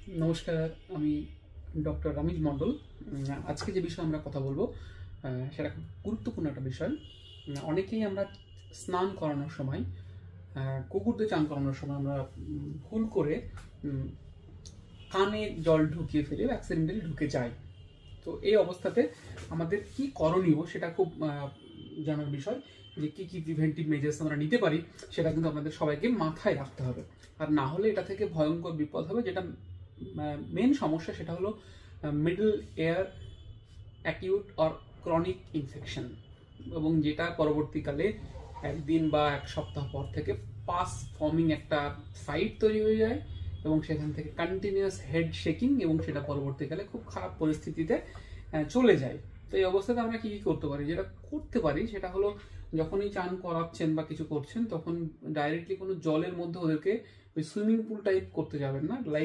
নমস্কার, আমি ডক্টর রামিজ মণ্ডল। আজকে যে বিষয়ে আমরা কথা বলবো সেটা খুব গুরুত্বপূর্ণ একটা বিষয়। অনেকেই আমরা স্নান করানোর সময়, কুকুরদের চান করানোর সময় আমরা ভুল করে কানে জল ঢুকিয়ে ফেলি, অ্যাক্সিডেন্টালি ঢুকে যায়। তো এই অবস্থাতে আমাদের কি করণীয় সেটা খুব জানার বিষয়, যে কি কি প্রিভেন্টিভ মেজার্স আমরা নিতে পারি সেটা কিন্তু আপনাদের সবাইকে মাথায় রাখতে হবে। আর না হলে এটা থেকে ভয়ঙ্কর বিপদ হবে। যেটা মেন সমস্যা সেটা হলো middle air acute or chronic infection, এবং যেটা পরবর্তীকালে একদিন বা এক সপ্তাহ পর থেকে পাস ফর্মিং একটা সাইট তৈরি হয়ে যায়, এবং সেখান থেকে কন্টিনিউয়াস হেড শেকিং, এবং সেটা পরবর্তীকালে খুব খারাপ পরিস্থিতিতে চলে যায়। তো এই অবস্থাতে আমরা কি কি করতে পারি? যেটা করতে পারি সেটা হলো, যখনই চান করাচ্ছেন বা কিছু করছেন তখন ডাইরেক্টলি কোনো জলের মধ্যে ওদেরকে ওই সুইমিং পুল টাইপ করতে যাবেন না। লাইক